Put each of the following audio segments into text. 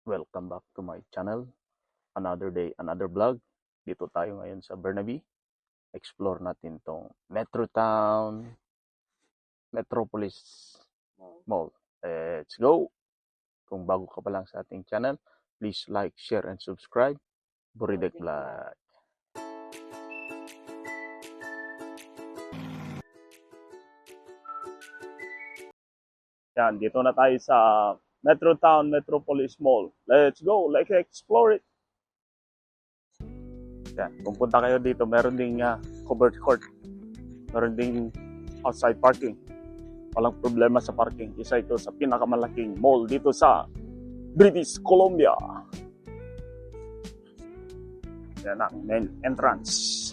Welcome back to my channel. Another day, another vlog. Dito tayo ngayon sa Burnaby. Explore natin tong Metropolis Mall. Let's go! Kung bago ka pa lang sa ating channel, please like, share, and subscribe. Buridek Vlog. Yan, dito na tayo sa Metropolis Mall. Let's go! Let's explore it! Yan, kung punta kayo dito, meron ding covered court. Meron ding outside parking. Walang problema sa parking. Isa ito sa pinakamalaking mall dito sa British Columbia. Yan ang main entrance.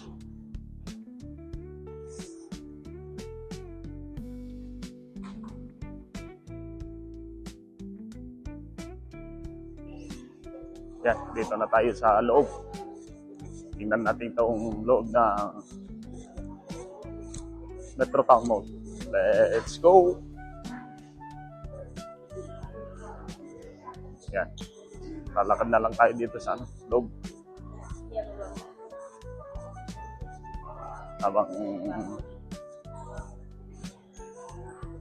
Yan, dito na tayo sa loob. Tingnan natin itong loob ng Metrotown Mall. Let's go! Yan. Lalakad na lang tayo dito sa loob. Habang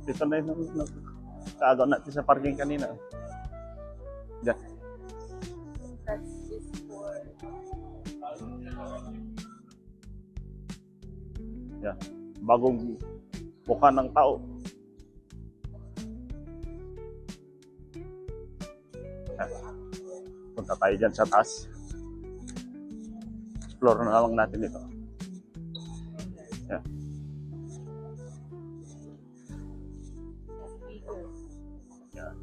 dito na yung kaagaw natin sa parking kanina. Yan. Yan. Bagong mukha ng tao. Yan. Punta tayo dyan sa taas. Explore na lang natin ito. Yan. Yan.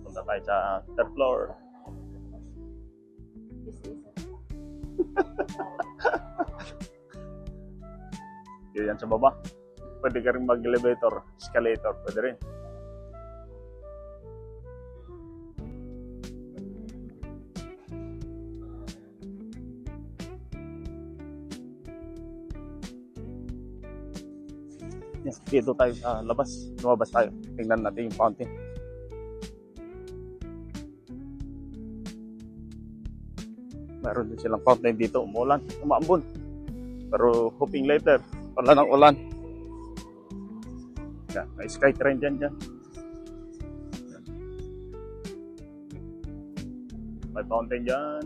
Punta tayo sa third floor. Yan sa baba. Pwede ka rin mag-elevator, escalator, pwede rin. Yes, dito tayo sa labas. Lumabas tayo. Tingnan natin yung fountain. Meron din silang fountain dito. Umulan, umaambon. Pero hoping later, wala ng ulan. Yan, may sky train dyan. Yan. May fountain dyan.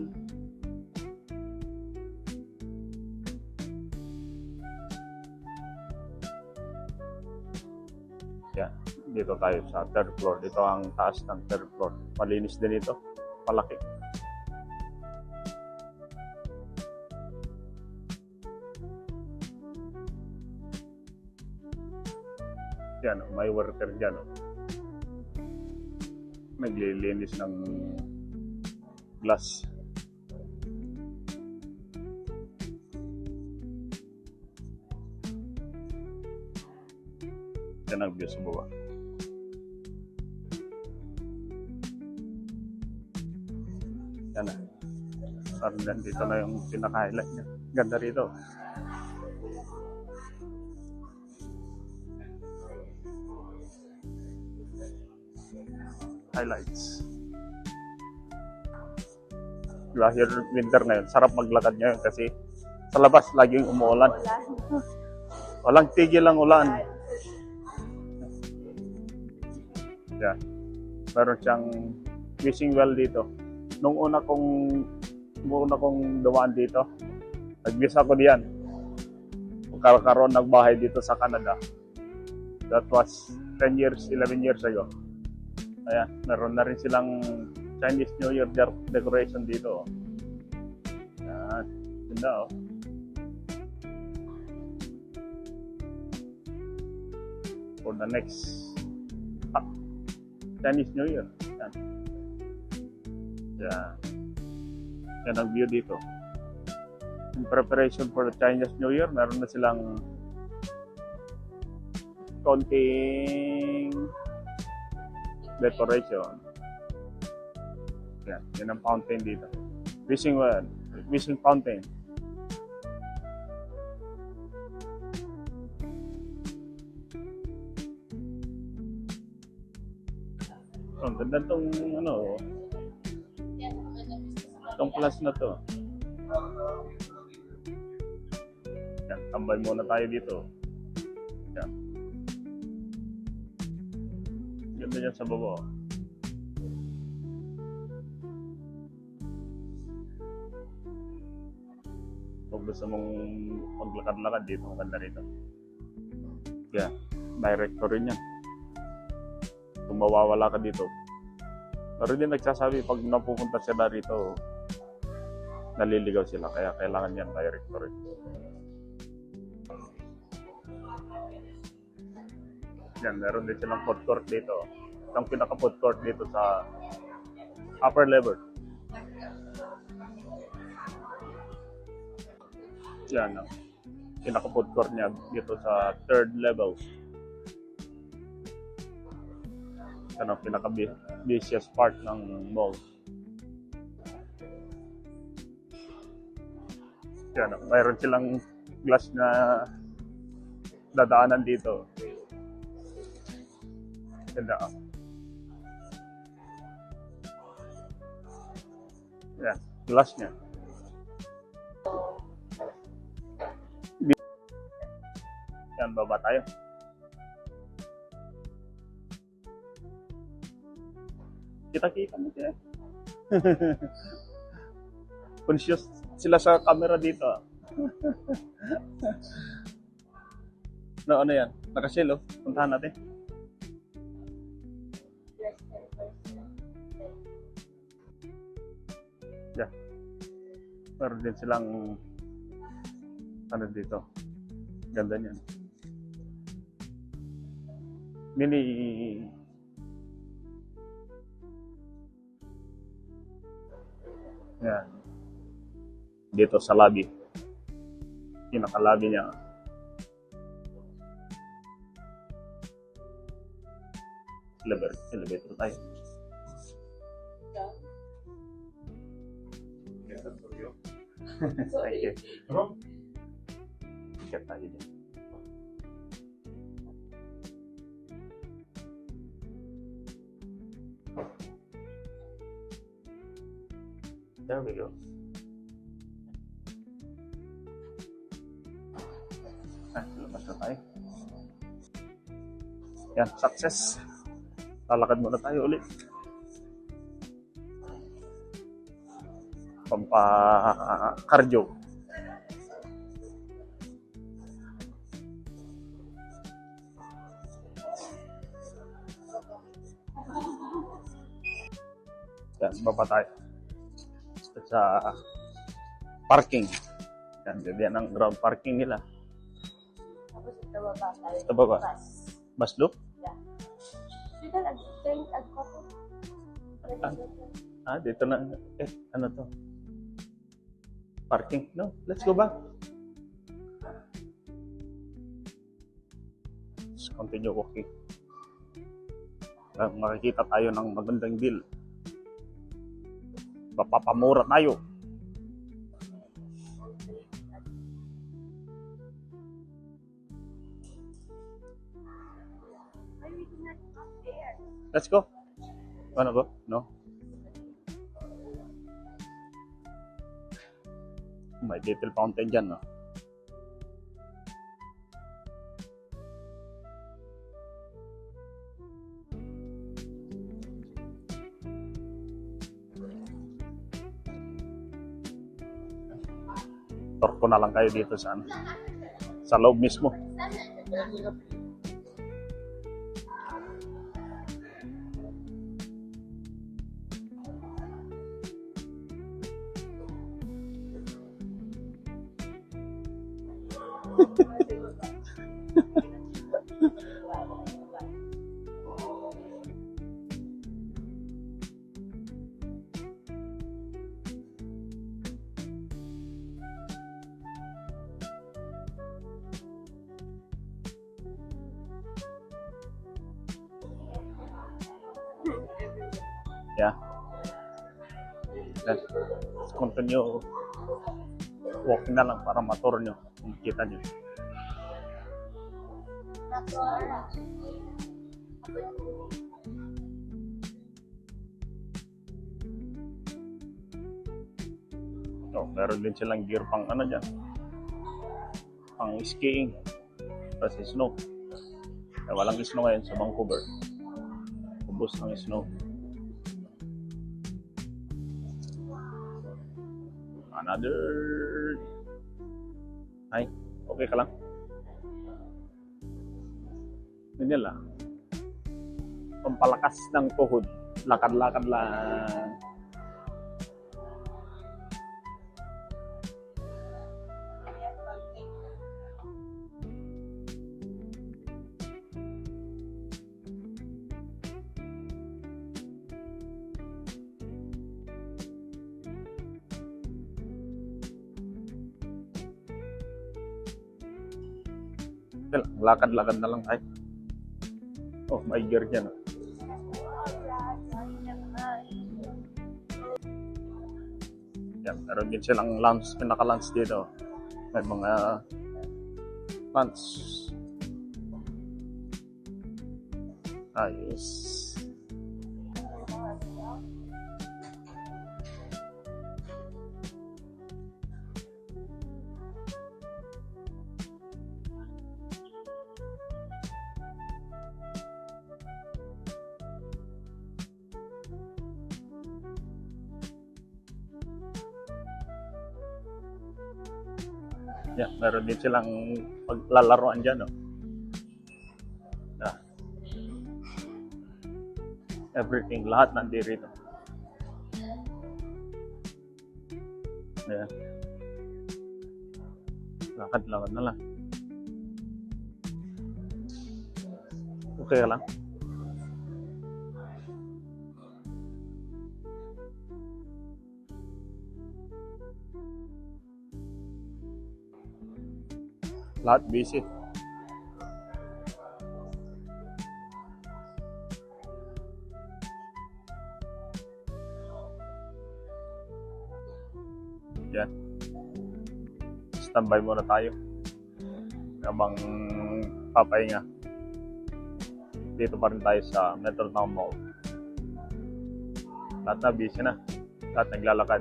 Yan, dito tayo sa third floor. Dito ang taas ng third floor. Malinis din ito. Malaki. Yan, may worker dyan. Naglilinis ng glass. Yan ang view sa baba. Yan na. Parang dito na yung pinaka-highlight niya. Ganda rito. Highlights. Dahil winter na yun, sarap maglakad ngayon kasi sa labas laging umuulan. Walang tigil ang ulan. Yeah. Meron siyang fishing well dito. Nung una kong dumaan dito, nag-visa ko diyan. Magkakaroon ng bahay dito sa Canada. That was 10 years, 11 years ago. Ayan, meron na rin silang Chinese New Year decoration dito. Ayan, ganda oh. For the next Chinese New Year. Ayan. Ayan. Yan ang view dito. In preparation for the Chinese New Year, meron na silang konting decoration. Yan ang fountain dito. Fishing fountain. Ang ganda tong ano. Itong plus na to. Yan, tambay muna tayo dito. Yan. Ganda yan sa baba. Kung gusto mong maglakad-lakad dito, maganda rito. Yan, director rin yan. Kung mawawala ka dito. Pero din nagsasabi pag napupunta sila rito, naliligaw sila. Kaya kailangan yan director rin. Yan, meron din silang food court dito. Ang pinaka-food court dito sa upper level. Yan, ang pinaka-food court niya dito sa third level. Yan ang pinaka-busiest part ng mall. Yan, mayroon silang glass na dadaanan dito. Ganda. Yan, glass niya. Yan, baba tayo. Kita-kita mo siya. Conscious sila sa camera dito. No, ano yan? Nakashell, oh. Puntahan natin. Yeah. Meron din silang ano dito. Ganda niyan. Mini yan. Dito sa lobby. Pinaka-lobby niya. Elevator tayo. Sorry. Ikat tayo din. There we go. Labas na tayo. Yan, success. Lalakad muna tayo ulit. Pampa-cardio. Yan, baba tayo. Sa parking. Yan, yan ang ground parking nila. Tapos ito baba tayo. Ito baba? Bus loop? Yeah. Dito nag-train ako. Dito na. Ano to? Parking? No, let's go back. Let's continue walking. Makikita tayo ng magandang deal. Mapapamura tayo. Let's go. Wanna go? No? May little fountain dyan, no? Tour ko na lang kayo dito sa loob mismo. Yeah. Let's continue walking na lang para ma-tour nyo. Kita nyo. So, meron din silang gear pang ano dyan. Pang skiing. Kasi snow. Walang snow ngayon sa Vancouver. Ubos ng snow. Another... Ay, okay ka lang? Hindi lang. Pampalakas ng tuhod. Lakad-lakad lang. Lakad-lakad na lang tayo. Oh, may gear dyan. Yan, meron din silang lounge, pinaka-lounge dito. May mga lounge. Ayos. Yeah, meron din silang paglalaroan dyan, no? Yeah. Everything, lahat nandito. Yeah. Lakad-lakad na lang. Okay lang. Lahat busy. Yan. Standby muna tayo. Habang papahinga. Dito pa rin tayo sa Metrotown Mall. Lahat na busy na. Lahat naglalakad.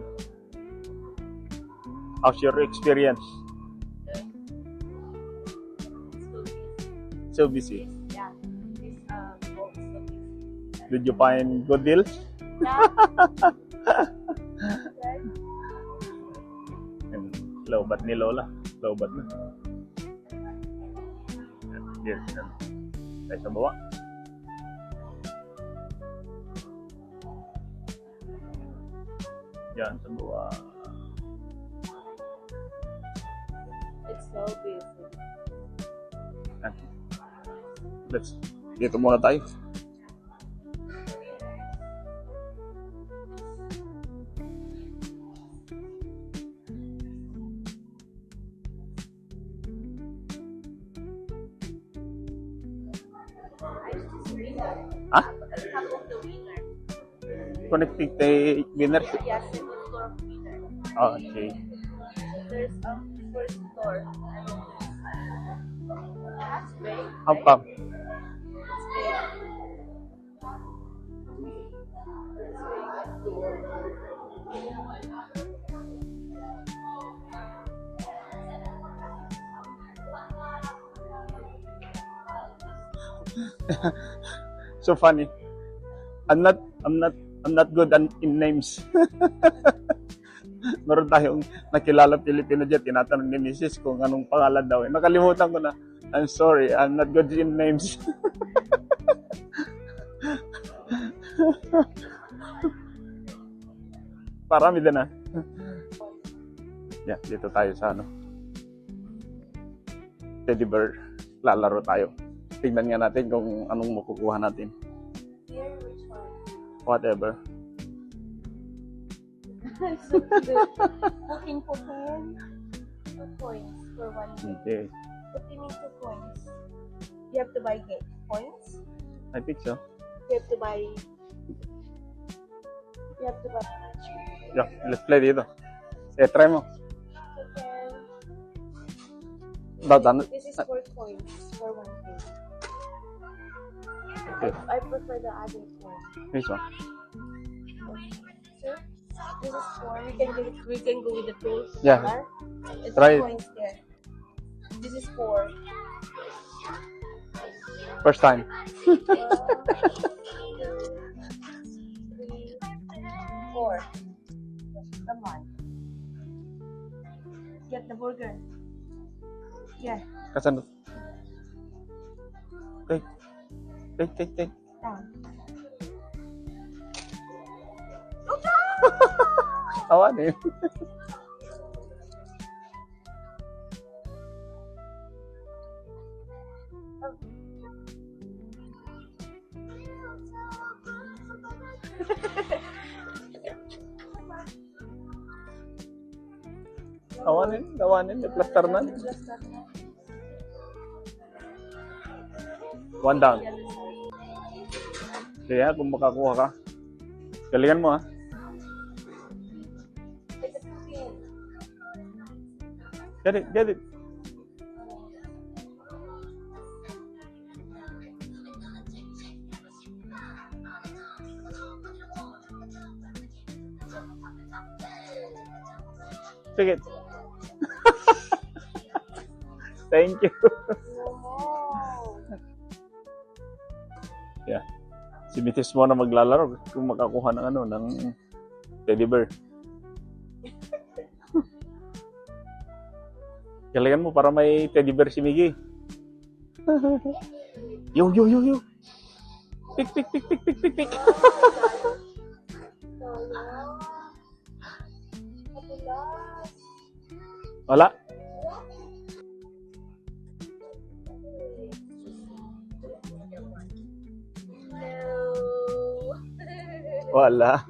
How's your experience? So busy. Yeah. This boat is so busy. Did you find good deals? Yeah. Right? Lowbat ni Lola. Lowbat na. Yes. Tayo sa baba. Yan, sa baba. It's so busy. Dito muna tayo. Ah? Top of the winner. Connecting the winner. Yes, the tour of winner. Oh, okay. There's first floor. That's big. How come? It's big. So funny. I'm not good in names. Meron tayong nakilala Pilipino dyan, tinatanong ni Mrs. kung anong pangalan daw. Nakalimutan ko na. I'm sorry, I'm not good in names. Parami din na. Yeah, dito tayo sa Teddy Bear. Lalaro tayo. Tignan nga natin kung anong makukuha natin. Here, which one? Whatever. So cute. Looking for 2 coins for 1 game. Okay. What do you mean 2 coins? You have to buy points? I think so. You have to buy... Yeah, let's play dito. Try mo. Okay. This is 4 coins for 1 game. Okay. I prefer the other one. This one. Sir? This is 4. We can go with the two. Yeah. Dollar. It's Try it. coins there. This is 4. First time. 1, 2, 3, 4. Come on. Get the burger. Yeah. Kasan? Take. Take. Down. Awan eh. Awanin. May plaster na. One down. Kaya kung makakuha ka. Galingan mo ha. Get it. Take it. Thank you. Yeah. Si Mitis mo na maglalaro kung makakuha ng ng teddy bear. Galingan mo para may teddy bear si Miggy. Yo. Pick. Wala. Wala.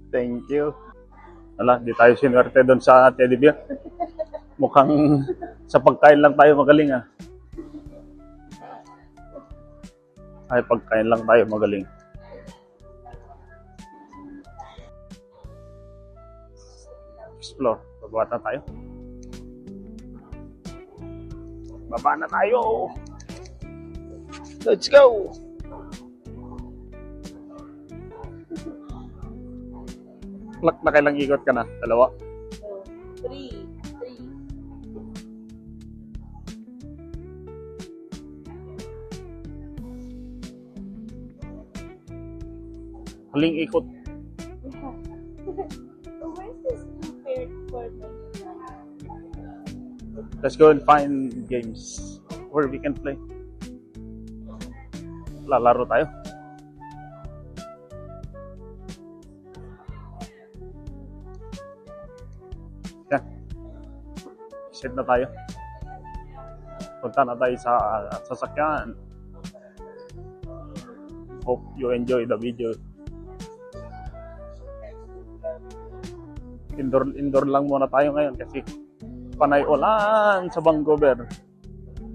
Thank you. Wala, di tayo sinwerte doon sa teddy bear. Mukhang sa pagkain lang tayo magaling ah. Ay, pagkain lang tayo magaling. Explore. Baba na tayo. Baba na tayo. Let's go. Nakailang ikot ka na? Dalawa? 3. Huling ikot. Where's this prepared for me? Let's go and find games where we can play. Lalaro tayo. Yan. Set na tayo. Punta na tayo sa sasakyan. Hope you enjoy the video. Indoor lang muna tayo ngayon kasi panay ulan sa Vancouver.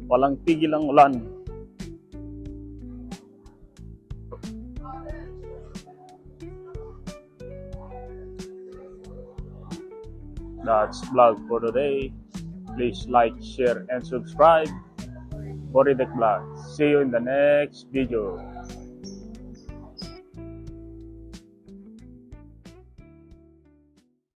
Walang tigil ang ulan. That's vlog for today. Please like, share, and subscribe. Boridek Vlog. See you in the next video.